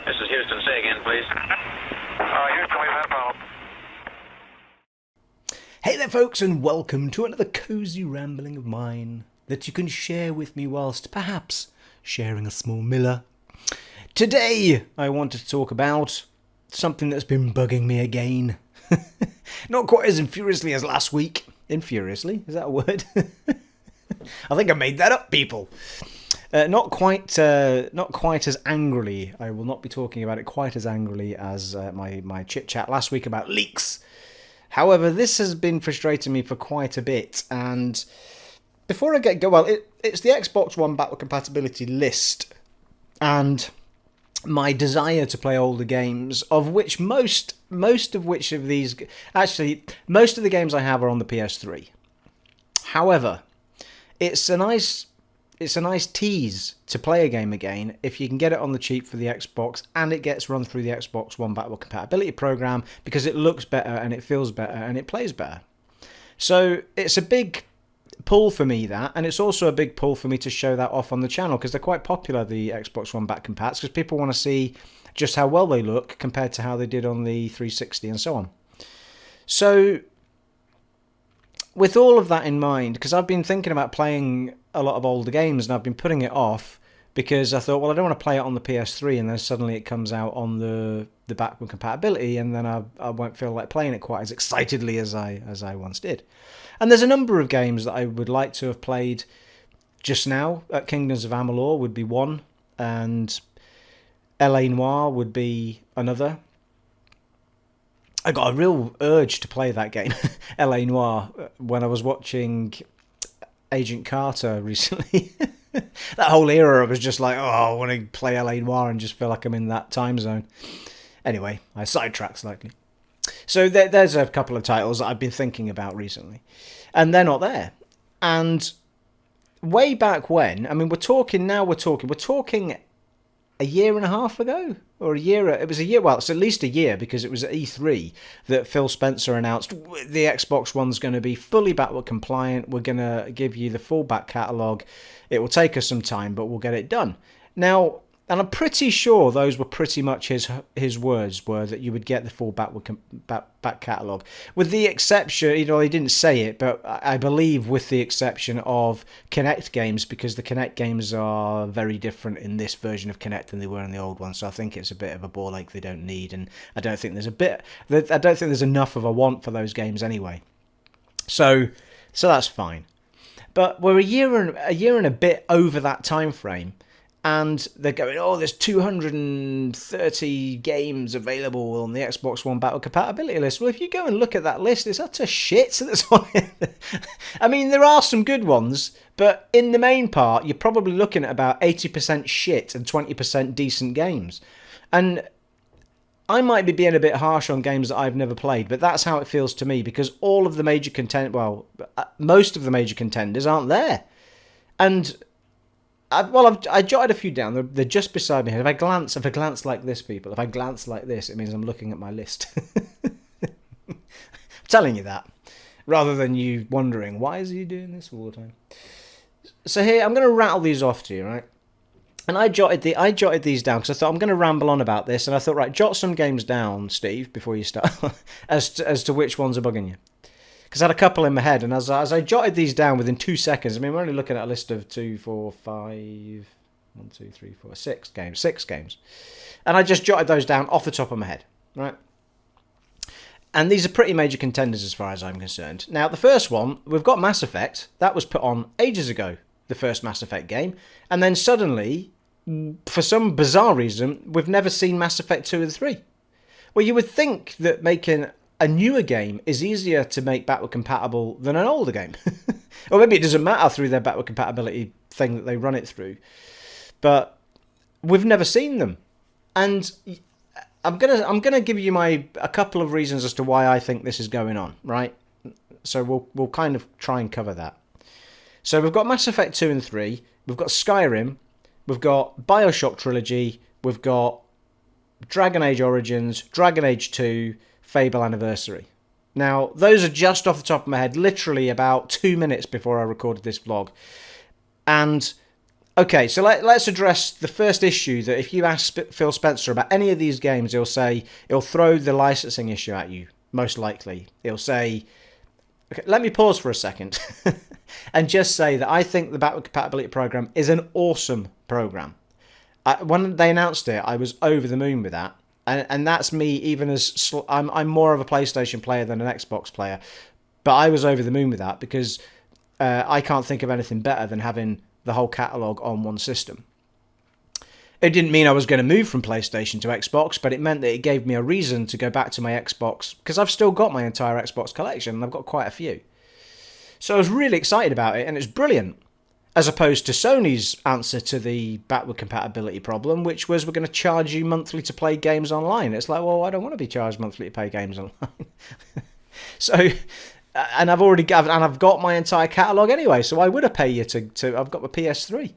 This is Houston. Say again, please. Houston, we've had a problem. Hey there folks, and welcome to another cosy rambling of mine that you can share with me whilst perhaps sharing a small Miller. Today I wanted to talk about something that's been bugging me again. Not quite as infuriously as last week. Infuriously? Is that a word? I think I made that up, people. Not quite as angrily. I will not be talking about it quite as angrily as my chit-chat last week about leaks. However, this has been frustrating me for quite a bit, and before I get going, it's the Xbox One backward compatibility list, and my desire to play older games, of which most of the games I have are on the PS3. However, it's a nice tease to play a game again if you can get it on the cheap for the Xbox and it gets run through the Xbox One backward compatibility program, because it looks better and it feels better and it plays better. So it's a big pull for me, that, and it's also a big pull for me to show that off on the channel, because they're quite popular, the Xbox One back compats, because people want to see just how well they look compared to how they did on the 360 and so on. So with all of that in mind, because I've been thinking about playing a lot of older games and I've been putting it off because I thought, well, I don't want to play it on the PS3 and then suddenly it comes out on the backward compatibility and then I won't feel like playing it quite as excitedly as I once did. And there's a number of games that I would like to have played just now. Kingdoms of Amalur would be one, and L.A. Noire would be another. I got a real urge to play that game, L.A. Noire, when I was watching Agent Carter recently. That whole era, I was just like, oh, I want to play L.A. Noire and just feel like I'm in that time zone. Anyway, I sidetracked slightly. So there's a couple of titles that I've been thinking about recently, and they're not there. And way back when, I mean, we're talking a year and a half ago, or a year. It was a year. Well, it's at least a year, because it was at E3 that Phil Spencer announced the Xbox One's going to be fully backward compliant. We're going to give you the full back catalogue. It will take us some time, but we'll get it done. Now, and I'm pretty sure those were pretty much his words, were that you would get the full back catalogue. With the exception, he didn't say it, but I believe with the exception of Kinect games, because the Kinect games are very different in this version of Kinect than they were in the old one. So I think it's a bit of a ball ache they don't need, and I don't think there's enough of a want for those games anyway. So that's fine. But we're a year and a bit over that time frame. And they're going, oh, there's 230 games available on the Xbox One backward compatibility list. Well, if you go and look at that list, it's utter shit that's on it. I mean, there are some good ones, but in the main part, you're probably looking at about 80% shit and 20% decent games. And I might be being a bit harsh on games that I've never played, but that's how it feels to me, because all of the major most of the major contenders aren't there. And I jotted a few down. They're just beside me here. If I glance like this, people, if I glance like this, it means I'm looking at my list. I'm telling you that, rather than you wondering, why is he doing this all the time? So here, I'm going to rattle these off to you, right? And I jotted these down because I thought I'm going to ramble on about this, and I thought, right, jot some games down, Steve, before you start, as to which ones are bugging you. Because I had a couple in my head, and as I jotted these down within 2 seconds, I mean, we're only looking at a list of 6 games. And I just jotted those down off the top of my head, right? And these are pretty major contenders as far as I'm concerned. Now, the first one, we've got Mass Effect. That was put on ages ago, the first Mass Effect game. And then suddenly, for some bizarre reason, we've never seen Mass Effect 2 and 3. Well, you would think that making a newer game is easier to make backward compatible than an older game. Or maybe it doesn't matter through their backward compatibility thing that they run it through. But we've never seen them. And I'm gonna give you a couple of reasons as to why I think this is going on, right? So we'll kind of try and cover that. So we've got Mass Effect 2 and 3, we've got Skyrim, we've got Bioshock Trilogy, we've got Dragon Age Origins, Dragon Age 2, Fable Anniversary. Now, those are just off the top of my head, literally about 2 minutes before I recorded this vlog. And Okay, so let's address the first issue, that if you ask Phil Spencer about any of these games, he'll throw the licensing issue at you, most likely. He'll say, okay, let me pause for a second and just say that I think the backward compatibility program is an awesome program. When they announced it, I was over the moon with that. And that's me, even as I'm more of a PlayStation player than an Xbox player. But I was over the moon with that because I can't think of anything better than having the whole catalogue on one system. It didn't mean I was going to move from PlayStation to Xbox, but it meant that it gave me a reason to go back to my Xbox, because I've still got my entire Xbox collection, and I've got quite a few. So I was really excited about it, and it's brilliant, as opposed to Sony's answer to the backward compatibility problem, which was, we're going to charge you monthly to play games online. It's like, well, I don't want to be charged monthly to play games online. So... And I've got my entire catalogue anyway, so why would I pay you to I've got my PS3.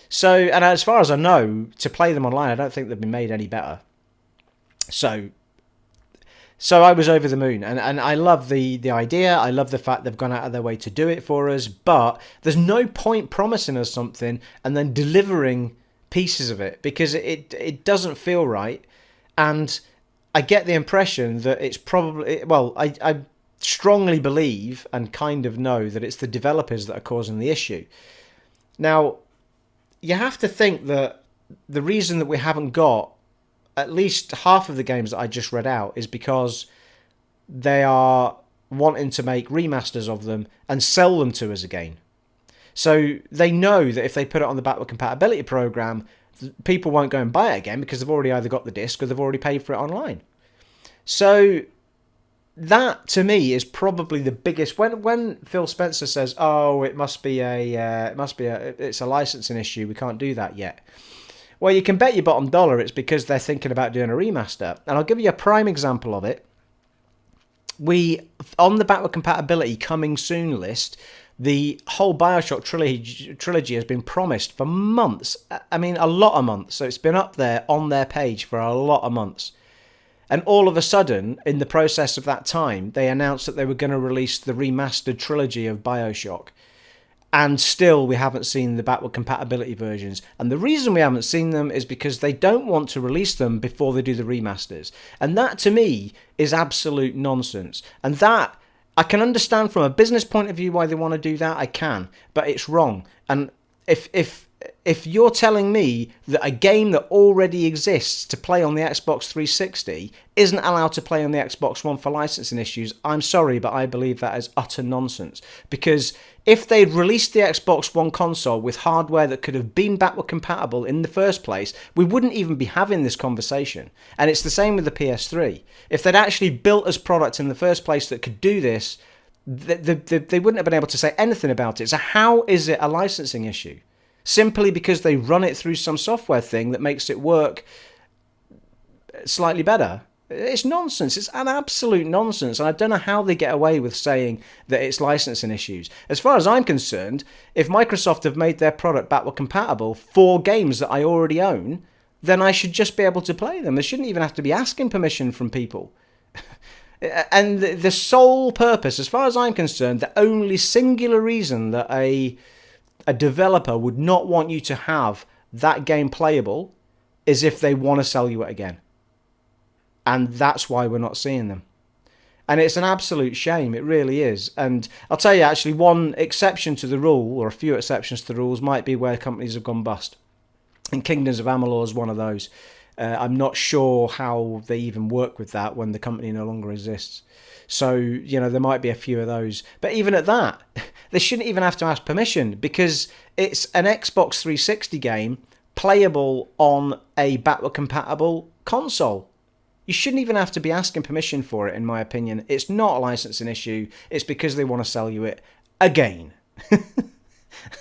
So, and as far as I know, to play them online, I don't think they've been made any better. So I was over the moon, and I love the idea. I love the fact they've gone out of their way to do it for us, but there's no point promising us something and then delivering pieces of it, because it doesn't feel right. And I get the impression that it's probably, well, I strongly believe and kind of know that it's the developers that are causing the issue. Now, you have to think that the reason that we haven't got at least half of the games that I just read out is because they are wanting to make remasters of them and sell them to us again. So they know that if they put it on the backward compatibility program, people won't go and buy it again because they've already either got the disc or they've already paid for it online. So that, to me, is probably the biggest. When Phil Spencer says, "Oh, it's a licensing issue. We can't do that yet." Well, you can bet your bottom dollar it's because they're thinking about doing a remaster. And I'll give you a prime example of it. On the backward compatibility coming soon list, the whole Bioshock trilogy has been promised for months. I mean, a lot of months. So it's been up there on their page for a lot of months. And all of a sudden, in the process of that time, they announced that they were going to release the remastered trilogy of Bioshock. And still, we haven't seen the backward compatibility versions. And the reason we haven't seen them is because they don't want to release them before they do the remasters. And that, to me, is absolute nonsense. And that, I can understand from a business point of view why they want to do that. I can. But it's wrong. And if you're telling me that a game that already exists to play on the Xbox 360 isn't allowed to play on the Xbox One for licensing issues, I'm sorry, but I believe that is utter nonsense. Because if they'd released the Xbox One console with hardware that could have been backward compatible in the first place, we wouldn't even be having this conversation. And it's the same with the PS3. If they'd actually built us product in the first place that could do this, they wouldn't have been able to say anything about it. So how is it a licensing issue? Simply because they run it through some software thing that makes it work slightly better. It's nonsense. It's an absolute nonsense. And I don't know how they get away with saying that it's licensing issues. As far as I'm concerned, if Microsoft have made their product backward compatible for games that I already own, then I should just be able to play them. I shouldn't even have to be asking permission from people. And the sole purpose, as far as I'm concerned, the only singular reason that a developer would not want you to have that game playable is if they want to sell you it again. And that's why we're not seeing them. And it's an absolute shame, it really is. And I'll tell you, actually, one exception to the rule, or a few exceptions to the rules, might be where companies have gone bust. And Kingdoms of Amalur is one of those. I'm not sure how they even work with that when the company no longer exists. So, there might be a few of those. But even at that, they shouldn't even have to ask permission, because it's an Xbox 360 game playable on a backward compatible console. You shouldn't even have to be asking permission for it, in my opinion. It's not a licensing issue. It's because they want to sell you it again.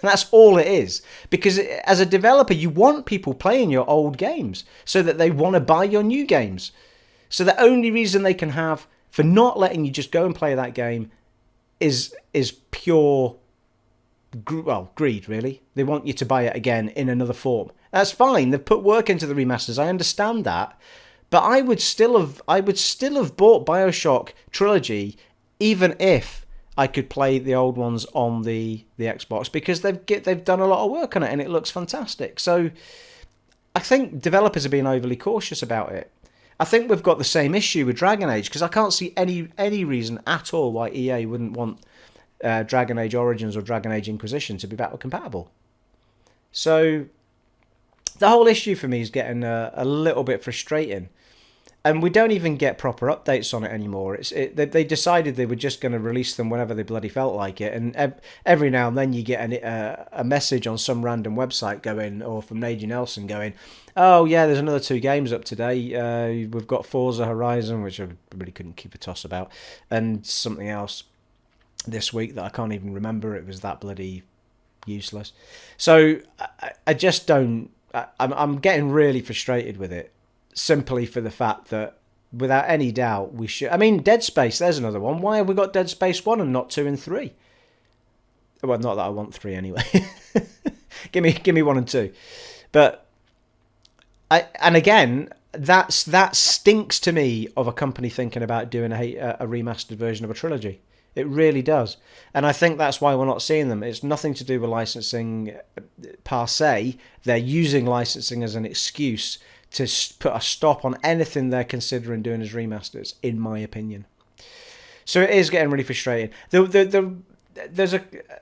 That's all it is. Because as a developer, you want people playing your old games so that they want to buy your new games. So the only reason they can have for not letting you just go and play that game is pure, greed, really. They want you to buy it again in another form. That's fine. They've put work into the remasters. I understand that. But I would still have bought Bioshock Trilogy even if I could play the old ones on the Xbox, because they've done a lot of work on it and it looks fantastic. So I think developers are being overly cautious about it. I think we've got the same issue with Dragon Age, because I can't see any reason at all why EA wouldn't want Dragon Age Origins or Dragon Age Inquisition to be backward compatible. So the whole issue for me is getting a little bit frustrating. And we don't even get proper updates on it anymore. They decided they were just going to release them whenever they bloody felt like it. And every now and then you get a message on some random website going, or from Nadie Nelson going, oh yeah, there's another 2 games up today. We've got Forza Horizon, which I really couldn't keep a toss about, and something else this week that I can't even remember. It was that bloody useless. So I just don't... I'm getting really frustrated with it. Simply for the fact that, without any doubt, we should... I mean, Dead Space, there's another one. Why have we got Dead Space 1 and not 2 and 3? Well, not that I want 3 anyway. give me 1 and 2. But, and again, that stinks to me of a company thinking about doing a remastered version of a trilogy. It really does. And I think that's why we're not seeing them. It's nothing to do with licensing per se. They're using licensing as an excuse to put a stop on anything they're considering doing as remasters, in my opinion. So it is getting really frustrating. There's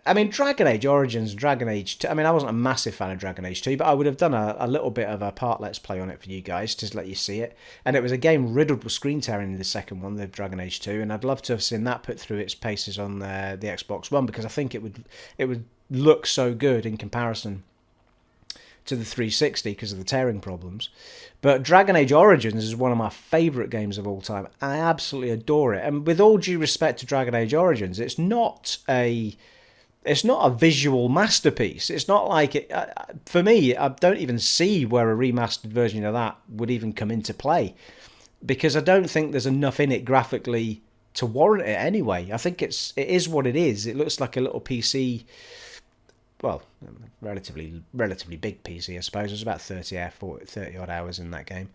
I mean, Dragon Age Origins, Dragon Age 2, I mean, I wasn't a massive fan of Dragon Age 2, but I would have done a little bit of a part let's play on it for you guys, to let you see it. And it was a game riddled with screen tearing in the second one, the Dragon Age 2, and I'd love to have seen that put through its paces on the Xbox One, because I think it would look so good in comparison to the 360 because of the tearing problems. But Dragon Age Origins is one of my favourite games of all time. I absolutely adore it. And with all due respect to Dragon Age Origins, it's not a visual masterpiece. It's not like it... for me, I don't even see where a remastered version of that would even come into play, because I don't think there's enough in it graphically to warrant it anyway. I think it is what it is. It looks like a little PC... well, relatively big PC, I suppose. It was about 30 odd hours in that game.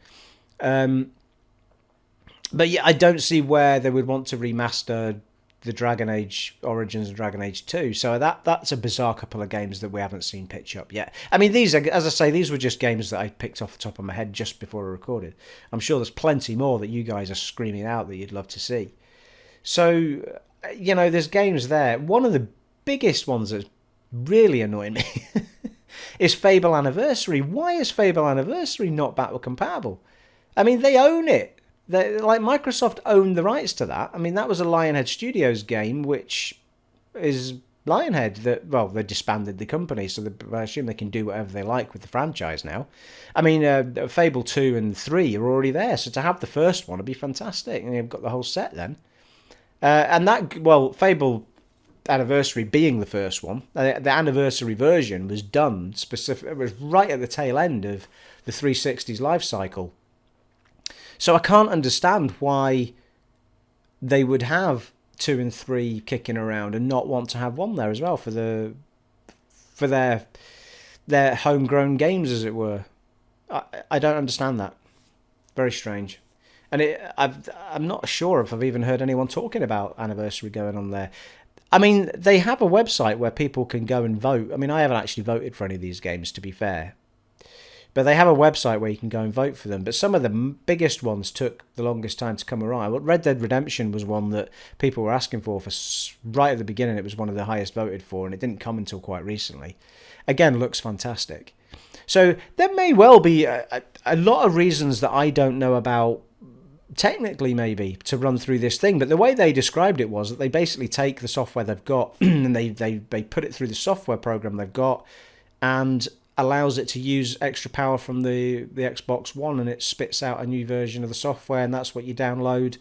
But yeah, I don't see where they would want to remaster the Dragon Age Origins and Dragon Age 2. So that's a bizarre couple of games that we haven't seen pitch up yet. I mean, these are, as I say, these were just games that I picked off the top of my head just before I recorded. I'm sure there's plenty more that you guys are screaming out that you'd love to see. So, there's games there. One of the biggest ones that's really annoying me is Fable Anniversary. Why is Fable Anniversary not backward compatible? I mean, they own it. Microsoft owned the rights to that. I mean, that was a Lionhead Studios game, which is Lionhead. They disbanded the company, so I assume they can do whatever they like with the franchise now. I mean, Fable 2 and 3 are already there, so to have the first one would be fantastic, and you've got the whole set then. Fable Anniversary being the first one, the anniversary version was done specific. It was right at the tail end of the 360's life cycle. So I can't understand why they would have 2 and 3 kicking around and not want to have 1 there as well for their homegrown games, as it were. I don't understand that. Very strange. And I'm not sure if I've even heard anyone talking about Anniversary going on there. I mean, they have a website where people can go and vote. I mean, I haven't actually voted for any of these games, to be fair. But they have a website where you can go and vote for them. But some of the biggest ones took the longest time to come around. Well, Red Dead Redemption was one that people were asking for right at the beginning. It was one of the highest voted for, and it didn't come until quite recently. Again, looks fantastic. So there may well be a lot of reasons that I don't know about, technically maybe, to run through this thing. But the way they described it was that they basically take the software they've got and they put it through the software program they've got, and allows it to use extra power from the Xbox One, and it spits out a new version of the software, and that's what you download.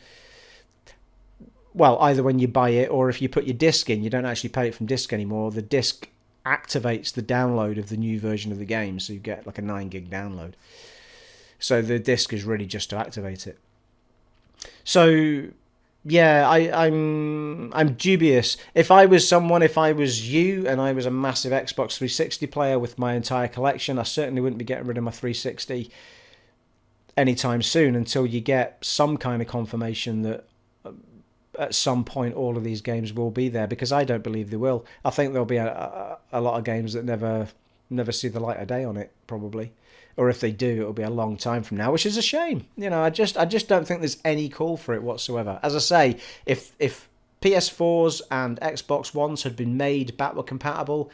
Well, either when you buy it, or if you put your disc in, you don't actually pay it from disc anymore. The disc activates the download of the new version of the game, so you get like a 9 gig download. So the disc is really just to activate it. So yeah, I'm dubious. If I was you, and I was a massive Xbox 360 player with my entire collection, I certainly wouldn't be getting rid of my 360 anytime soon until you get some kind of confirmation that at some point all of these games will be there, because I don't believe they will. I think there'll be a lot of games that never see the light of day on it, probably. Or if they do, it'll be a long time from now, which is a shame. I just don't think there's any call for it whatsoever. As I say, if PS4s and Xbox Ones had been made backward compatible,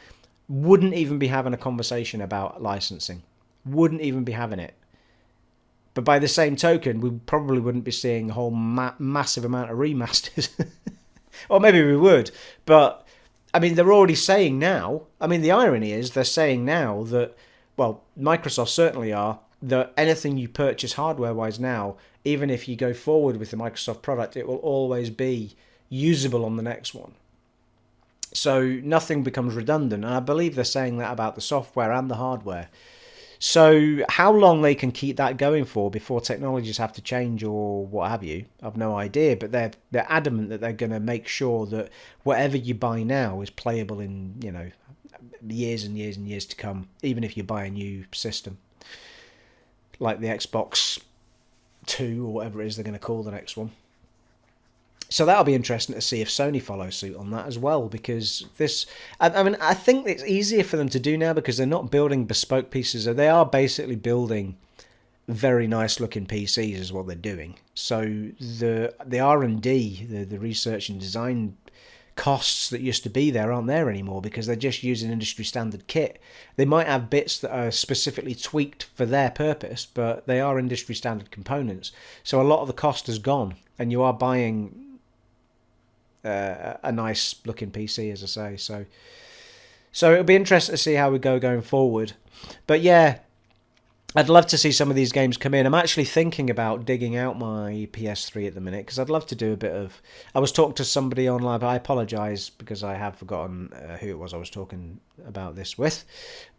wouldn't even be having a conversation about licensing. Wouldn't even be having it. But by the same token, we probably wouldn't be seeing a whole massive amount of remasters. Or maybe we would. But, I mean, they're already saying now, I mean, the irony is they're saying now that, well, Microsoft certainly are, that anything you purchase hardware-wise now, even if you go forward with the Microsoft product, it will always be usable on the next one. So nothing becomes redundant. And I believe they're saying that about the software and the hardware. So how long they can keep that going for before technologies have to change or what have you, I've no idea. But they're adamant that they're going to make sure that whatever you buy now is playable in, years and years and years to come, even if you buy a new system. Like the Xbox 2 or whatever it is they're going to call the next one. So that'll be interesting to see if Sony follows suit on that as well, because I think it's easier for them to do now because they're not building bespoke pieces. They are basically building very nice looking PCs is what they're doing. So the R&D, the research and design costs that used to be there aren't there anymore because they're just using industry standard kit. They might have bits that are specifically tweaked for their purpose, but they are industry standard components. So a lot of the cost has gone, and you are buying a nice looking PC, as I say. So it'll be interesting to see how we go going forward. But yeah, I'd love to see some of these games come in. I'm actually thinking about digging out my PS3 at the minute because I'd love to do a bit of... I was talking to somebody online, but I apologise because I have forgotten who it was I was talking about this with.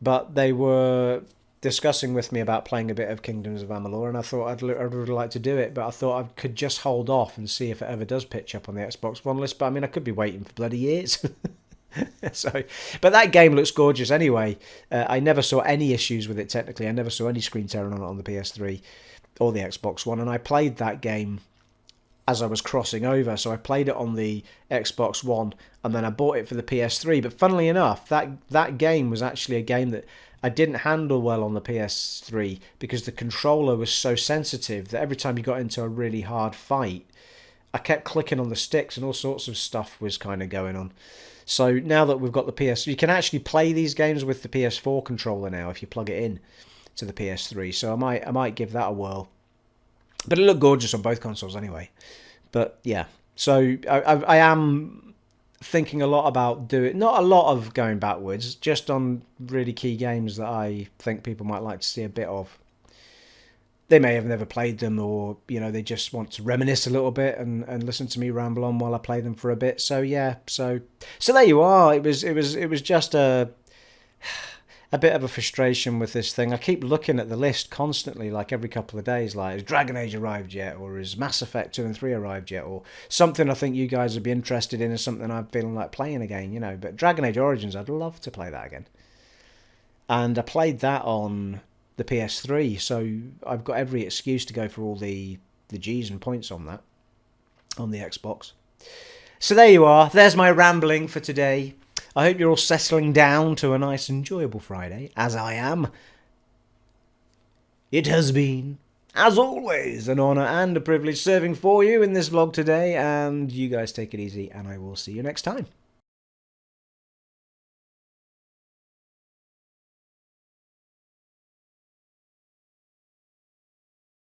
But they were discussing with me about playing a bit of Kingdoms of Amalur, and I thought I'd really like to do it, but I thought I could just hold off and see if it ever does pitch up on the Xbox One list. But I mean, I could be waiting for bloody years. But that game looks gorgeous anyway. I never saw any issues with it technically. I never saw any screen tearing on it on the PS3 or the Xbox One, and I played that game as I was crossing over. So I played it on the Xbox One, and then I bought it for the PS3. But funnily enough, that game was actually a game that I didn't handle well on the PS3 because the controller was so sensitive that every time you got into a really hard fight, I kept clicking on the sticks and all sorts of stuff was kind of going on. So now that we've got the PS3, you can actually play these games with the PS4 controller now if you plug it in to the PS3. So I might give that a whirl. But it looked gorgeous on both consoles anyway. But yeah, so I am thinking a lot about not a lot of going backwards, just on really key games that I think people might like to see a bit of. They may have never played them, or they just want to reminisce a little bit and listen to me ramble on while I play them for a bit. So yeah, so there you are. It was just a bit of a frustration with this thing. I keep looking at the list constantly, like every couple of days, like, has Dragon Age arrived yet? Or has Mass Effect 2 and 3 arrived yet? Or something I think you guys would be interested in, or something I'm feeling like playing again, But Dragon Age Origins, I'd love to play that again. And I played that on the PS3, so I've got every excuse to go for all the G's and points on that, on the Xbox. So there you are. There's my rambling for today. I hope you're all settling down to a nice, enjoyable Friday, as I am. It has been, as always, an honour and a privilege serving for you in this vlog today, and you guys take it easy, and I will see you next time.